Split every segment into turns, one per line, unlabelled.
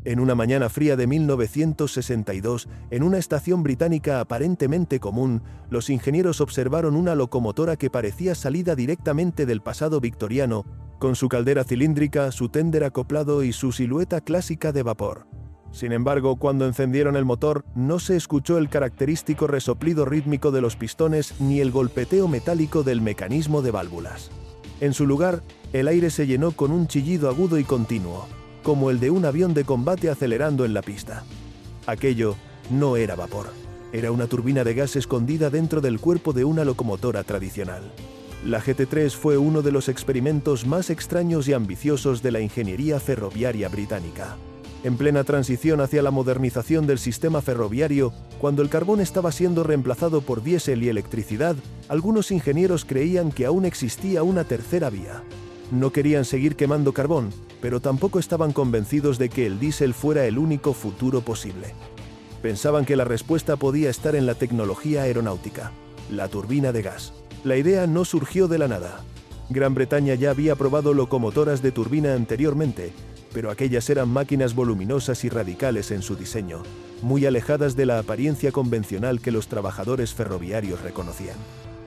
En una mañana fría de 1962, en una estación británica aparentemente común, los ingenieros observaron una locomotora que parecía salida directamente del pasado victoriano, con su caldera cilíndrica, su tender acoplado y su silueta clásica de vapor. Sin embargo, cuando encendieron el motor, no se escuchó el característico resoplido rítmico de los pistones ni el golpeteo metálico del mecanismo de válvulas. En su lugar, el aire se llenó con un chillido agudo y continuo, como el de un avión de combate acelerando en la pista. Aquello no era vapor, era una turbina de gas escondida dentro del cuerpo de una locomotora tradicional. La GT3 fue uno de los experimentos más extraños y ambiciosos de la ingeniería ferroviaria británica. En plena transición hacia la modernización del sistema ferroviario, cuando el carbón estaba siendo reemplazado por diésel y electricidad, algunos ingenieros creían que aún existía una tercera vía. No querían seguir quemando carbón, pero tampoco estaban convencidos de que el diésel fuera el único futuro posible. Pensaban que la respuesta podía estar en la tecnología aeronáutica, la turbina de gas. La idea no surgió de la nada. Gran Bretaña ya había probado locomotoras de turbina anteriormente, pero aquellas eran máquinas voluminosas y radicales en su diseño, muy alejadas de la apariencia convencional que los trabajadores ferroviarios reconocían.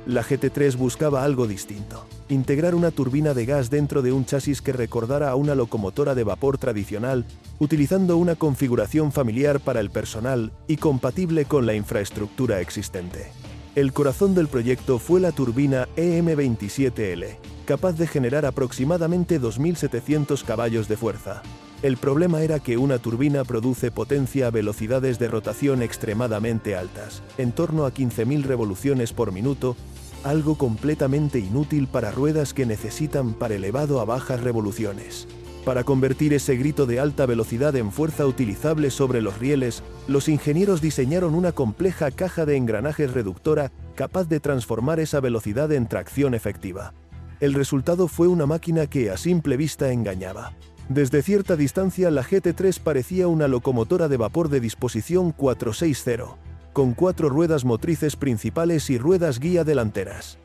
La GT3 buscaba algo distinto: integrar una turbina de gas dentro de un chasis que recordara a una locomotora de vapor tradicional, utilizando una configuración familiar para el personal y compatible con la infraestructura existente. El corazón del proyecto fue la turbina EM27L, capaz de generar aproximadamente 2.700 caballos de fuerza. El problema era que una turbina produce potencia a velocidades de rotación extremadamente altas, en torno a 15.000 revoluciones por minuto, algo completamente inútil para ruedas que necesitan par elevado a bajas revoluciones. Para convertir ese grito de alta velocidad en fuerza utilizable sobre los rieles, los ingenieros diseñaron una compleja caja de engranajes reductora capaz de transformar esa velocidad en tracción efectiva. El resultado fue una máquina que a simple vista engañaba. Desde cierta distancia la GT3 parecía una locomotora de vapor de disposición 460, con 4 ruedas motrices principales y ruedas guía delanteras.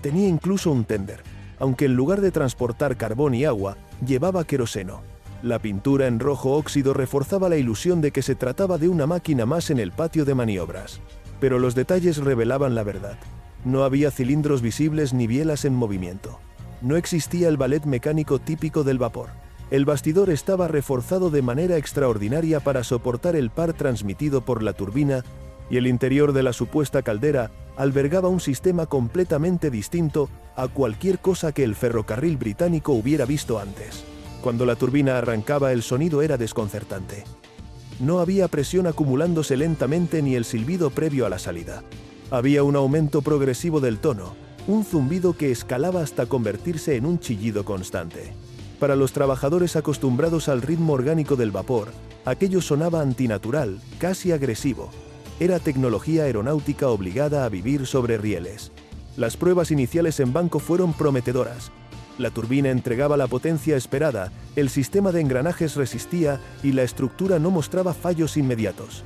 Tenía incluso un tender, aunque en lugar de transportar carbón y agua, llevaba queroseno. La pintura en rojo óxido reforzaba la ilusión de que se trataba de una máquina más en el patio de maniobras. Pero los detalles revelaban la verdad. No había cilindros visibles ni bielas en movimiento. No existía el ballet mecánico típico del vapor. El bastidor estaba reforzado de manera extraordinaria para soportar el par transmitido por la turbina, y el interior de la supuesta caldera albergaba un sistema completamente distinto a cualquier cosa que el ferrocarril británico hubiera visto antes. Cuando la turbina arrancaba, el sonido era desconcertante. No había presión acumulándose lentamente ni el silbido previo a la salida. Había un aumento progresivo del tono, un zumbido que escalaba hasta convertirse en un chillido constante. Para los trabajadores acostumbrados al ritmo orgánico del vapor, aquello sonaba antinatural, casi agresivo. Era tecnología aeronáutica obligada a vivir sobre rieles. Las pruebas iniciales en banco fueron prometedoras. La turbina entregaba la potencia esperada, el sistema de engranajes resistía y la estructura no mostraba fallos inmediatos.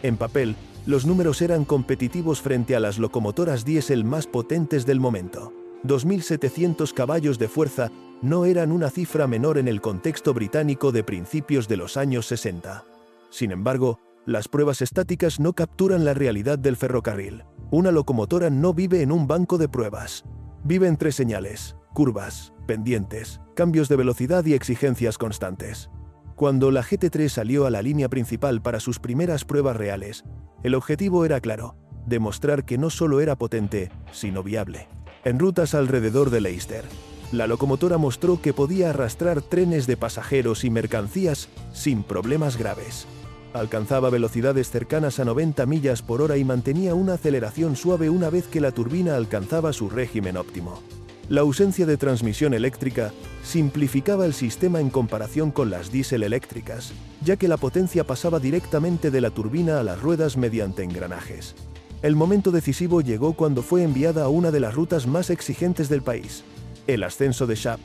En papel, los números eran competitivos frente a las locomotoras diésel más potentes del momento. 2.700 caballos de fuerza no eran una cifra menor en el contexto británico de principios de los años 60. Sin embargo, las pruebas estáticas no capturan la realidad del ferrocarril. Una locomotora no vive en un banco de pruebas. Vive entre señales, curvas, pendientes, cambios de velocidad y exigencias constantes. Cuando la GT3 salió a la línea principal para sus primeras pruebas reales, el objetivo era claro: demostrar que no solo era potente, sino viable. En rutas alrededor de Leicester, la locomotora mostró que podía arrastrar trenes de pasajeros y mercancías sin problemas graves. Alcanzaba velocidades cercanas a 90 millas por hora y mantenía una aceleración suave una vez que la turbina alcanzaba su régimen óptimo. La ausencia de transmisión eléctrica simplificaba el sistema en comparación con las diésel eléctricas, ya que la potencia pasaba directamente de la turbina a las ruedas mediante engranajes. El momento decisivo llegó cuando fue enviada a una de las rutas más exigentes del país, el ascenso de Shap,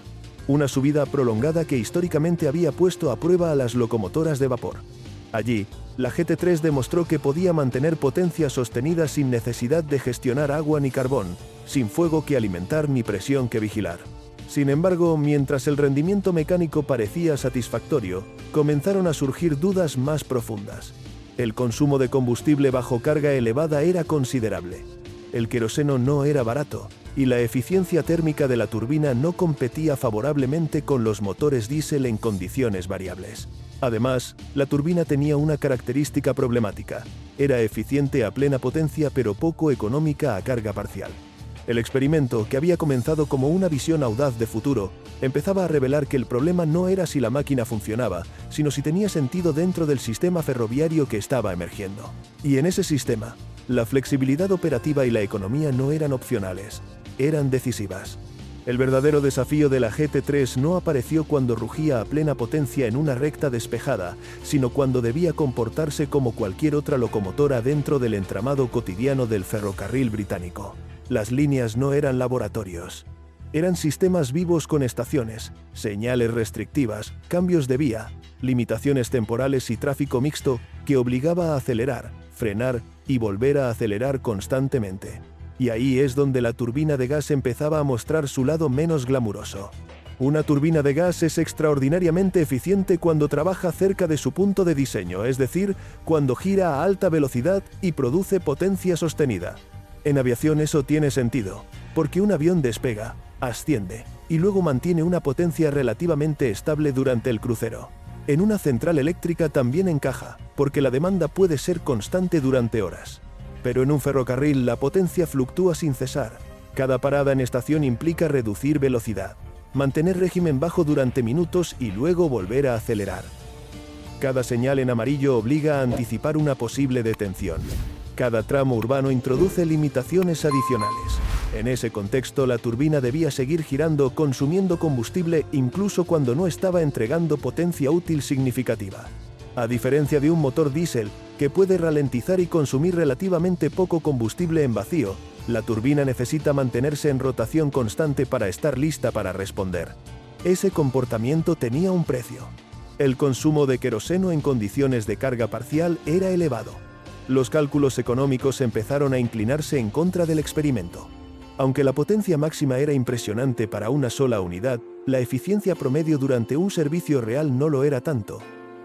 una subida prolongada que históricamente había puesto a prueba a las locomotoras de vapor. Allí, la GT3 demostró que podía mantener potencia sostenida sin necesidad de gestionar agua ni carbón, sin fuego que alimentar ni presión que vigilar. Sin embargo, mientras el rendimiento mecánico parecía satisfactorio, comenzaron a surgir dudas más profundas. El consumo de combustible bajo carga elevada era considerable. El queroseno no era barato, y la eficiencia térmica de la turbina no competía favorablemente con los motores diésel en condiciones variables. Además, la turbina tenía una característica problemática. Era eficiente a plena potencia pero poco económica a carga parcial. El experimento, que había comenzado como una visión audaz de futuro, empezaba a revelar que el problema no era si la máquina funcionaba, sino si tenía sentido dentro del sistema ferroviario que estaba emergiendo. Y en ese sistema, la flexibilidad operativa y la economía no eran opcionales, eran decisivas. El verdadero desafío de la GT3 no apareció cuando rugía a plena potencia en una recta despejada, sino cuando debía comportarse como cualquier otra locomotora dentro del entramado cotidiano del ferrocarril británico. Las líneas no eran laboratorios. Eran sistemas vivos con estaciones, señales restrictivas, cambios de vía, limitaciones temporales y tráfico mixto que obligaba a acelerar, frenar y volver a acelerar constantemente. Y ahí es donde la turbina de gas empezaba a mostrar su lado menos glamuroso. Una turbina de gas es extraordinariamente eficiente cuando trabaja cerca de su punto de diseño, es decir, cuando gira a alta velocidad y produce potencia sostenida. En aviación eso tiene sentido, porque un avión despega, asciende, y luego mantiene una potencia relativamente estable durante el crucero. En una central eléctrica también encaja, porque la demanda puede ser constante durante horas. Pero en un ferrocarril la potencia fluctúa sin cesar. Cada parada en estación implica reducir velocidad, mantener régimen bajo durante minutos y luego volver a acelerar. Cada señal en amarillo obliga a anticipar una posible detención. Cada tramo urbano introduce limitaciones adicionales. En ese contexto, la turbina debía seguir girando, consumiendo combustible incluso cuando no estaba entregando potencia útil significativa. A diferencia de un motor diésel, que puede ralentizar y consumir relativamente poco combustible en vacío, la turbina necesita mantenerse en rotación constante para estar lista para responder. Ese comportamiento tenía un precio. El consumo de queroseno en condiciones de carga parcial era elevado. Los cálculos económicos empezaron a inclinarse en contra del experimento. Aunque la potencia máxima era impresionante para una sola unidad, la eficiencia promedio durante un servicio real no lo era tanto.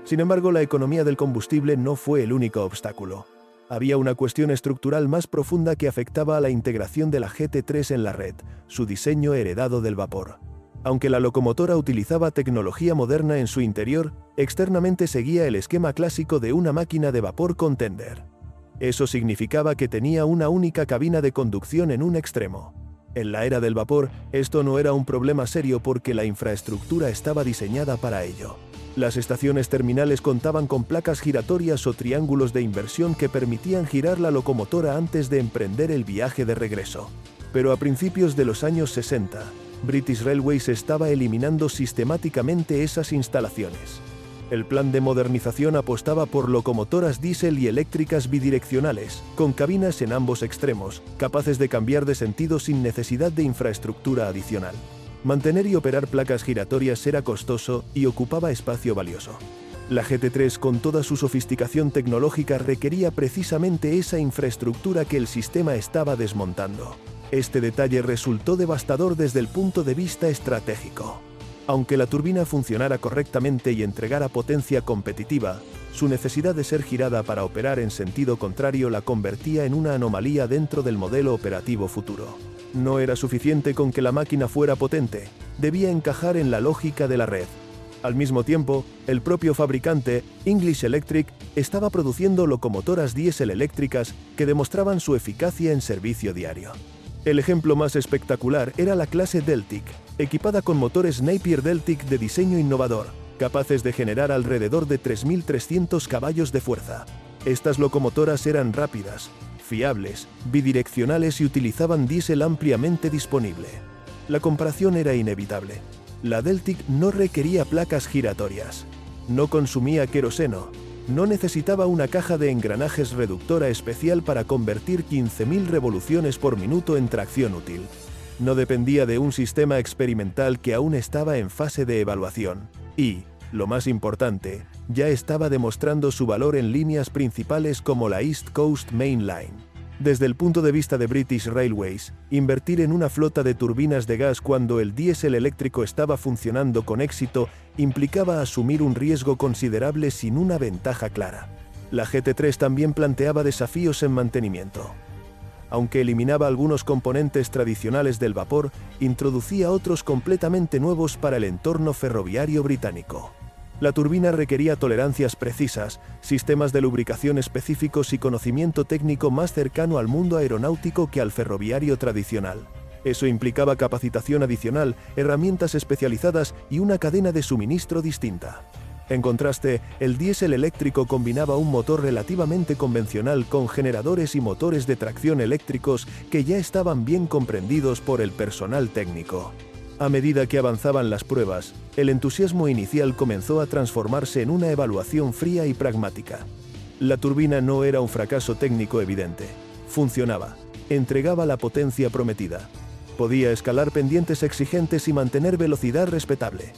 Sin embargo, la economía del combustible no fue el único obstáculo. Había una cuestión estructural más profunda que afectaba a la integración de la GT3 en la red, su diseño heredado del vapor. Aunque la locomotora utilizaba tecnología moderna en su interior, externamente seguía el esquema clásico de una máquina de vapor con tender. Eso significaba que tenía una única cabina de conducción en un extremo. En la era del vapor, esto no era un problema serio porque la infraestructura estaba diseñada para ello. Las estaciones terminales contaban con placas giratorias o triángulos de inversión que permitían girar la locomotora antes de emprender el viaje de regreso. Pero a principios de los años 60, British Railways estaba eliminando sistemáticamente esas instalaciones. El plan de modernización apostaba por locomotoras diésel y eléctricas bidireccionales, con cabinas en ambos extremos, capaces de cambiar de sentido sin necesidad de infraestructura adicional. Mantener y operar placas giratorias era costoso y ocupaba espacio valioso. La GT3, con toda su sofisticación tecnológica, requería precisamente esa infraestructura que el sistema estaba desmontando. Este detalle resultó devastador desde el punto de vista estratégico. Aunque la turbina funcionara correctamente y entregara potencia competitiva, su necesidad de ser girada para operar en sentido contrario la convertía en una anomalía dentro del modelo operativo futuro. No era suficiente con que la máquina fuera potente, debía encajar en la lógica de la red. Al mismo tiempo, el propio fabricante, English Electric, estaba produciendo locomotoras diésel eléctricas que demostraban su eficacia en servicio diario. El ejemplo más espectacular era la clase Deltic, equipada con motores Napier Deltic de diseño innovador, capaces de generar alrededor de 3.300 caballos de fuerza. Estas locomotoras eran rápidas, fiables, bidireccionales y utilizaban diésel ampliamente disponible. La comparación era inevitable. La Deltic no requería placas giratorias, no consumía queroseno, no necesitaba una caja de engranajes reductora especial para convertir 15.000 revoluciones por minuto en tracción útil. No dependía de un sistema experimental que aún estaba en fase de evaluación. Y, lo más importante, ya estaba demostrando su valor en líneas principales como la East Coast Main Line. Desde el punto de vista de British Railways, invertir en una flota de turbinas de gas cuando el diésel eléctrico estaba funcionando con éxito implicaba asumir un riesgo considerable sin una ventaja clara. La GT3 también planteaba desafíos en mantenimiento. Aunque eliminaba algunos componentes tradicionales del vapor, introducía otros completamente nuevos para el entorno ferroviario británico. La turbina requería tolerancias precisas, sistemas de lubricación específicos y conocimiento técnico más cercano al mundo aeronáutico que al ferroviario tradicional. Eso implicaba capacitación adicional, herramientas especializadas y una cadena de suministro distinta. En contraste, el diésel eléctrico combinaba un motor relativamente convencional con generadores y motores de tracción eléctricos que ya estaban bien comprendidos por el personal técnico. A medida que avanzaban las pruebas, el entusiasmo inicial comenzó a transformarse en una evaluación fría y pragmática. La turbina no era un fracaso técnico evidente. Funcionaba, entregaba la potencia prometida. Podía escalar pendientes exigentes y mantener velocidad respetable.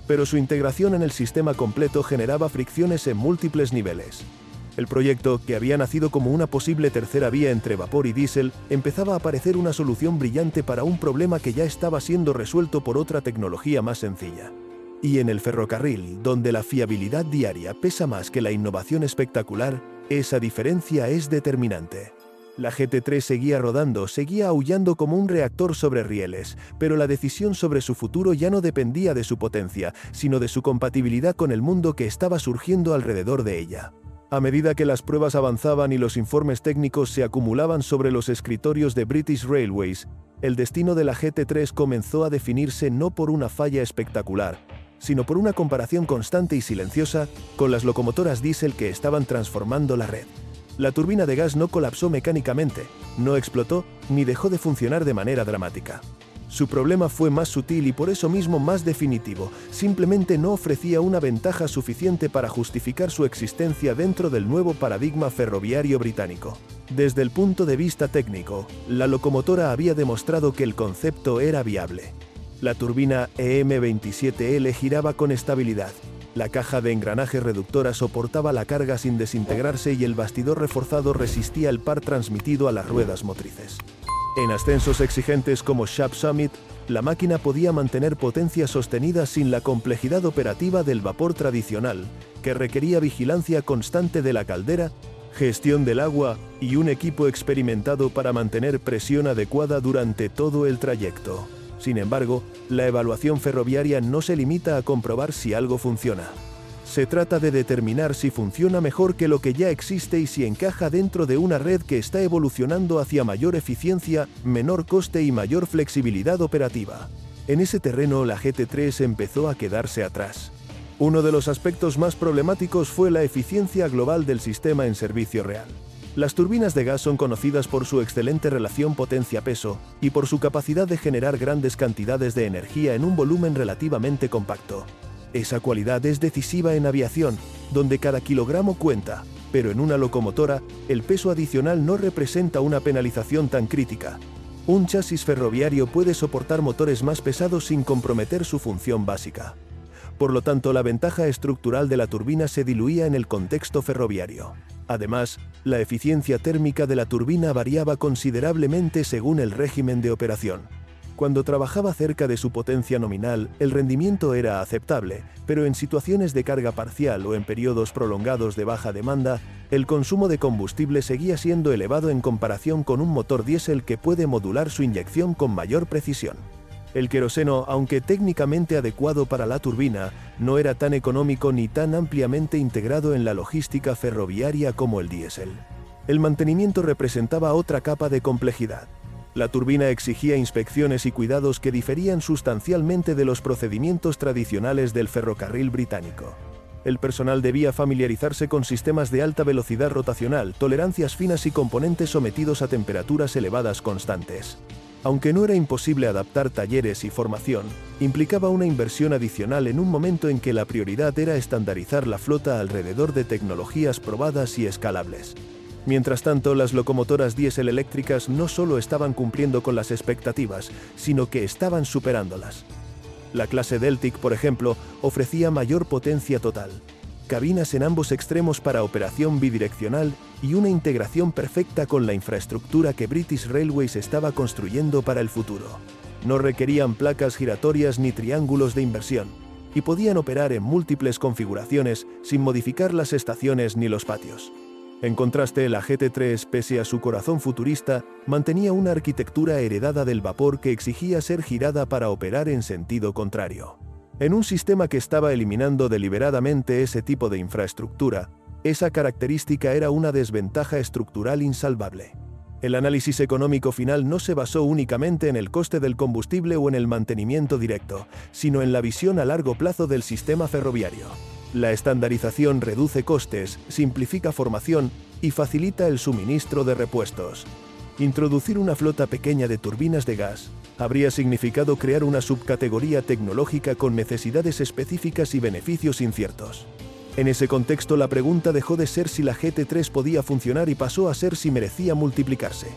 Pero su integración en el sistema completo generaba fricciones en múltiples niveles. El proyecto, que había nacido como una posible tercera vía entre vapor y diésel, empezaba a parecer una solución brillante para un problema que ya estaba siendo resuelto por otra tecnología más sencilla. Y en el ferrocarril, donde la fiabilidad diaria pesa más que la innovación espectacular, esa diferencia es determinante. La GT3 seguía rodando, seguía aullando como un reactor sobre rieles, pero la decisión sobre su futuro ya no dependía de su potencia, sino de su compatibilidad con el mundo que estaba surgiendo alrededor de ella. A medida que las pruebas avanzaban y los informes técnicos se acumulaban sobre los escritorios de British Railways, el destino de la GT3 comenzó a definirse no por una falla espectacular, sino por una comparación constante y silenciosa con las locomotoras diésel que estaban transformando la red. La turbina de gas no colapsó mecánicamente, no explotó, ni dejó de funcionar de manera dramática. Su problema fue más sutil y por eso mismo más definitivo. Simplemente no ofrecía una ventaja suficiente para justificar su existencia dentro del nuevo paradigma ferroviario británico. Desde el punto de vista técnico, la locomotora había demostrado que el concepto era viable. La turbina EM27L giraba con estabilidad. La caja de engranaje reductora soportaba la carga sin desintegrarse y el bastidor reforzado resistía el par transmitido a las ruedas motrices. En ascensos exigentes como Shap Summit, la máquina podía mantener potencia sostenida sin la complejidad operativa del vapor tradicional, que requería vigilancia constante de la caldera, gestión del agua y un equipo experimentado para mantener presión adecuada durante todo el trayecto. Sin embargo, la evaluación ferroviaria no se limita a comprobar si algo funciona. Se trata de determinar si funciona mejor que lo que ya existe y si encaja dentro de una red que está evolucionando hacia mayor eficiencia, menor coste y mayor flexibilidad operativa. En ese terreno, la GT3 empezó a quedarse atrás. Uno de los aspectos más problemáticos fue la eficiencia global del sistema en servicio real. Las turbinas de gas son conocidas por su excelente relación potencia-peso y por su capacidad de generar grandes cantidades de energía en un volumen relativamente compacto. Esa cualidad es decisiva en aviación, donde cada kilogramo cuenta, pero en una locomotora, el peso adicional no representa una penalización tan crítica. Un chasis ferroviario puede soportar motores más pesados sin comprometer su función básica. Por lo tanto, la ventaja estructural de la turbina se diluía en el contexto ferroviario. Además, la eficiencia térmica de la turbina variaba considerablemente según el régimen de operación. Cuando trabajaba cerca de su potencia nominal, el rendimiento era aceptable, pero en situaciones de carga parcial o en periodos prolongados de baja demanda, el consumo de combustible seguía siendo elevado en comparación con un motor diésel que puede modular su inyección con mayor precisión. El queroseno, aunque técnicamente adecuado para la turbina, no era tan económico ni tan ampliamente integrado en la logística ferroviaria como el diésel. El mantenimiento representaba otra capa de complejidad. La turbina exigía inspecciones y cuidados que diferían sustancialmente de los procedimientos tradicionales del ferrocarril británico. El personal debía familiarizarse con sistemas de alta velocidad rotacional, tolerancias finas y componentes sometidos a temperaturas elevadas constantes. Aunque no era imposible adaptar talleres y formación, implicaba una inversión adicional en un momento en que la prioridad era estandarizar la flota alrededor de tecnologías probadas y escalables. Mientras tanto, las locomotoras diésel eléctricas no solo estaban cumpliendo con las expectativas, sino que estaban superándolas. La clase Deltic, por ejemplo, ofrecía mayor potencia total. cabinas en ambos extremos para operación bidireccional y una integración perfecta con la infraestructura que British Railways estaba construyendo para el futuro. No requerían placas giratorias ni triángulos de inversión, y podían operar en múltiples configuraciones sin modificar las estaciones ni los patios. En contraste, la GT3, pese a su corazón futurista, mantenía una arquitectura heredada del vapor que exigía ser girada para operar en sentido contrario. En un sistema que estaba eliminando deliberadamente ese tipo de infraestructura, esa característica era una desventaja estructural insalvable. El análisis económico final no se basó únicamente en el coste del combustible o en el mantenimiento directo, sino en la visión a largo plazo del sistema ferroviario. La estandarización reduce costes, simplifica formación y facilita el suministro de repuestos. Introducir una flota pequeña de turbinas de gas habría significado crear una subcategoría tecnológica con necesidades específicas y beneficios inciertos. En ese contexto, la pregunta dejó de ser si la GT3 podía funcionar y pasó a ser si merecía multiplicarse.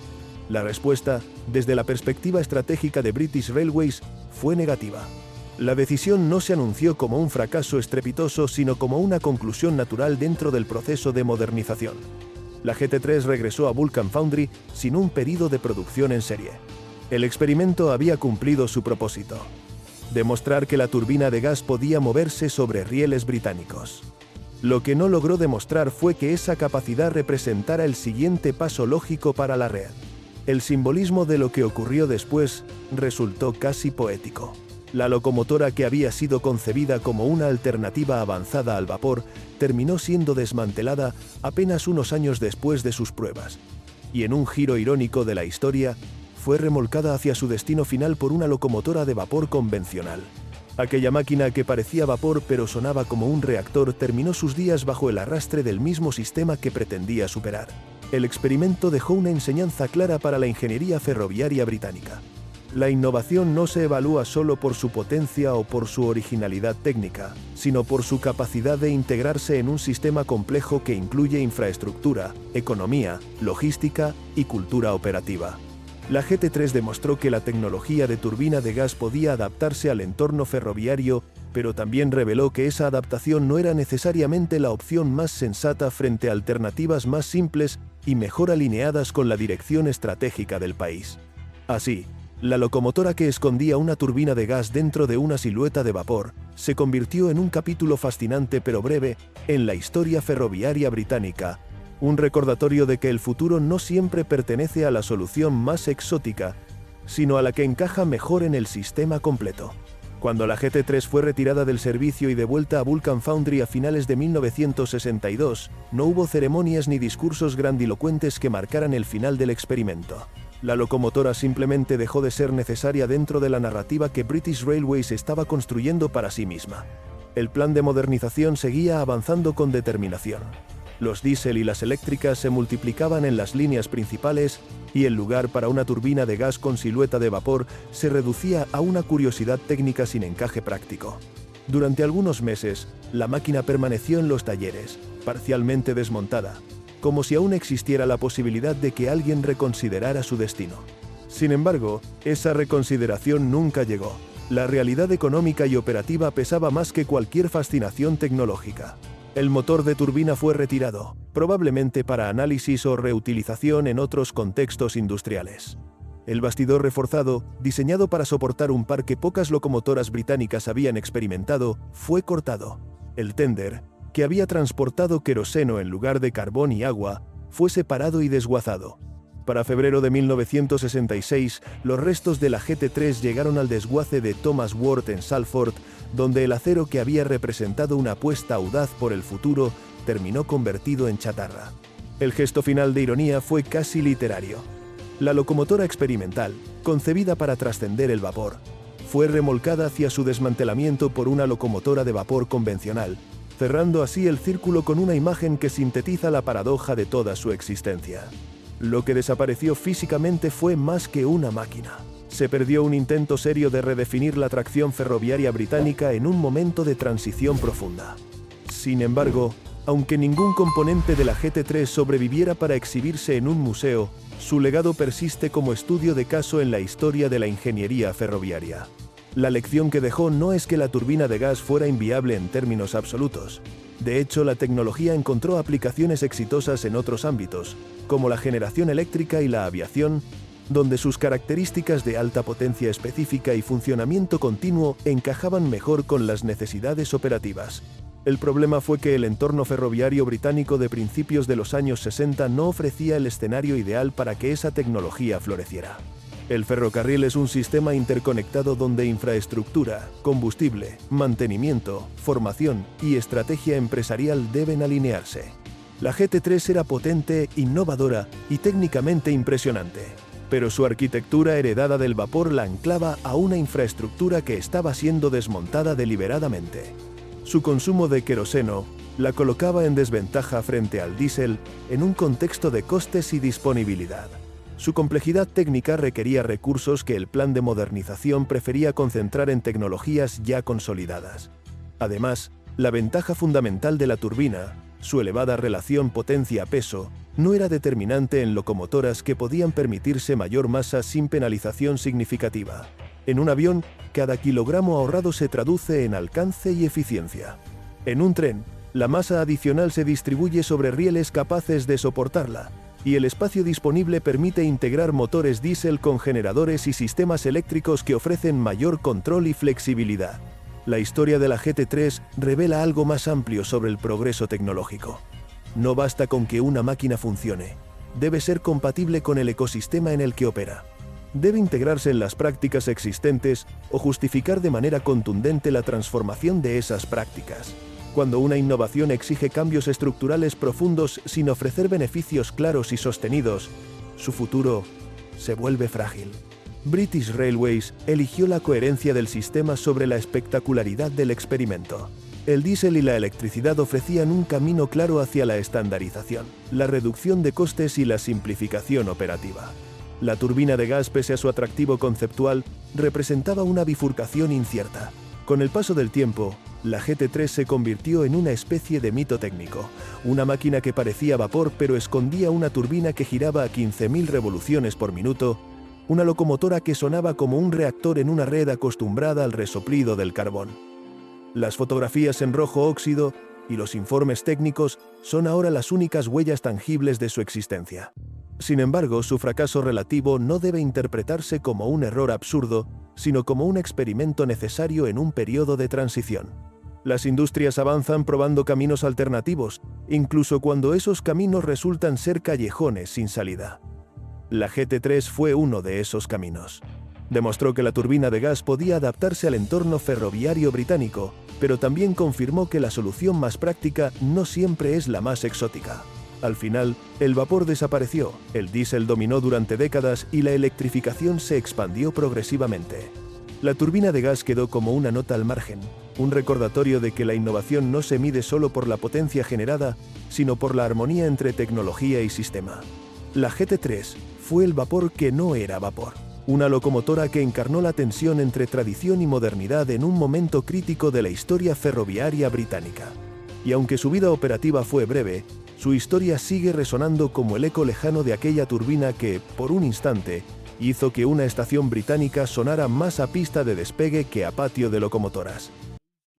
La respuesta, desde la perspectiva estratégica de British Railways, fue negativa. La decisión no se anunció como un fracaso estrepitoso, sino como una conclusión natural dentro del proceso de modernización. La GT3 regresó a Vulcan Foundry sin un pedido de producción en serie. El experimento había cumplido su propósito: demostrar que la turbina de gas podía moverse sobre rieles británicos. Lo que no logró demostrar fue que esa capacidad representara el siguiente paso lógico para la red. El simbolismo de lo que ocurrió después resultó casi poético. La locomotora, que había sido concebida como una alternativa avanzada al vapor, terminó siendo desmantelada apenas unos años después de sus pruebas. Y en un giro irónico de la historia, fue remolcada hacia su destino final por una locomotora de vapor convencional. Aquella máquina, que parecía vapor pero sonaba como un reactor, terminó sus días bajo el arrastre del mismo sistema que pretendía superar. El experimento dejó una enseñanza clara para la ingeniería ferroviaria británica. La innovación no se evalúa solo por su potencia o por su originalidad técnica, sino por su capacidad de integrarse en un sistema complejo que incluye infraestructura, economía, logística y cultura operativa. La GT3 demostró que la tecnología de turbina de gas podía adaptarse al entorno ferroviario, pero también reveló que esa adaptación no era necesariamente la opción más sensata frente a alternativas más simples y mejor alineadas con la dirección estratégica del país. Así, la locomotora, que escondía una turbina de gas dentro de una silueta de vapor, se convirtió en un capítulo fascinante pero breve en la historia ferroviaria británica, un recordatorio de que el futuro no siempre pertenece a la solución más exótica, sino a la que encaja mejor en el sistema completo. Cuando la GT3 fue retirada del servicio y devuelta a Vulcan Foundry a finales de 1962, no hubo ceremonias ni discursos grandilocuentes que marcaran el final del experimento. La locomotora simplemente dejó de ser necesaria dentro de la narrativa que British Railways estaba construyendo para sí misma. El plan de modernización seguía avanzando con determinación. Los diésel y las eléctricas se multiplicaban en las líneas principales y el lugar para una turbina de gas con silueta de vapor se reducía a una curiosidad técnica sin encaje práctico. Durante algunos meses, la máquina permaneció en los talleres, parcialmente desmontada, como si aún existiera la posibilidad de que alguien reconsiderara su destino. Sin embargo, esa reconsideración nunca llegó. La realidad económica y operativa pesaba más que cualquier fascinación tecnológica. El motor de turbina fue retirado, probablemente para análisis o reutilización en otros contextos industriales. El bastidor reforzado, diseñado para soportar un par que pocas locomotoras británicas habían experimentado, fue cortado. El tender, que había transportado queroseno en lugar de carbón y agua, fue separado y desguazado. Para febrero de 1966, los restos de la GT3 llegaron al desguace de Thomas Ward en Salford, donde el acero, que había representado una apuesta audaz por el futuro, terminó convertido en chatarra. El gesto final de ironía fue casi literario. La locomotora experimental, concebida para trascender el vapor, fue remolcada hacia su desmantelamiento por una locomotora de vapor convencional, cerrando así el círculo con una imagen que sintetiza la paradoja de toda su existencia. Lo que desapareció físicamente fue más que una máquina. Se perdió un intento serio de redefinir la tracción ferroviaria británica en un momento de transición profunda. Sin embargo, aunque ningún componente de la GT3 sobreviviera para exhibirse en un museo, su legado persiste como estudio de caso en la historia de la ingeniería ferroviaria. La lección que dejó no es que la turbina de gas fuera inviable en términos absolutos. De hecho, la tecnología encontró aplicaciones exitosas en otros ámbitos, como la generación eléctrica y la aviación, donde sus características de alta potencia específica y funcionamiento continuo encajaban mejor con las necesidades operativas. El problema fue que el entorno ferroviario británico de principios de los años 60 no ofrecía el escenario ideal para que esa tecnología floreciera. El ferrocarril es un sistema interconectado donde infraestructura, combustible, mantenimiento, formación y estrategia empresarial deben alinearse. La GT3 era potente, innovadora y técnicamente impresionante, pero su arquitectura heredada del vapor la anclaba a una infraestructura que estaba siendo desmontada deliberadamente. Su consumo de queroseno la colocaba en desventaja frente al diésel en un contexto de costes y disponibilidad. Su complejidad técnica requería recursos que el plan de modernización prefería concentrar en tecnologías ya consolidadas. Además, la ventaja fundamental de la turbina, su elevada relación potencia-peso, no era determinante en locomotoras que podían permitirse mayor masa sin penalización significativa. En un avión, cada kilogramo ahorrado se traduce en alcance y eficiencia. En un tren, la masa adicional se distribuye sobre rieles capaces de soportarla, y el espacio disponible permite integrar motores diésel con generadores y sistemas eléctricos que ofrecen mayor control y flexibilidad. La historia de la GT3 revela algo más amplio sobre el progreso tecnológico. No basta con que una máquina funcione, debe ser compatible con el ecosistema en el que opera. Debe integrarse en las prácticas existentes o justificar de manera contundente la transformación de esas prácticas. Cuando una innovación exige cambios estructurales profundos sin ofrecer beneficios claros y sostenidos, su futuro se vuelve frágil. British Railways eligió la coherencia del sistema sobre la espectacularidad del experimento. El diésel y la electricidad ofrecían un camino claro hacia la estandarización, la reducción de costes y la simplificación operativa. La turbina de gas, pese a su atractivo conceptual, representaba una bifurcación incierta. Con el paso del tiempo, la GT3 se convirtió en una especie de mito técnico, una máquina que parecía vapor pero escondía una turbina que giraba a 15.000 revoluciones por minuto, una locomotora que sonaba como un reactor en una red acostumbrada al resoplido del carbón. Las fotografías en rojo óxido y los informes técnicos son ahora las únicas huellas tangibles de su existencia. Sin embargo, su fracaso relativo no debe interpretarse como un error absurdo, sino como un experimento necesario en un periodo de transición. Las industrias avanzan probando caminos alternativos, incluso cuando esos caminos resultan ser callejones sin salida. La GT3 fue uno de esos caminos. Demostró que la turbina de gas podía adaptarse al entorno ferroviario británico, pero también confirmó que la solución más práctica no siempre es la más exótica. Al final, el vapor desapareció, el diésel dominó durante décadas y la electrificación se expandió progresivamente. La turbina de gas quedó como una nota al margen, un recordatorio de que la innovación no se mide solo por la potencia generada, sino por la armonía entre tecnología y sistema. La GT3 fue el vapor que no era vapor, una locomotora que encarnó la tensión entre tradición y modernidad en un momento crítico de la historia ferroviaria británica. Y aunque su vida operativa fue breve, su historia sigue resonando como el eco lejano de aquella turbina que, por un instante, hizo que una estación británica sonara más a pista de despegue que a patio de locomotoras.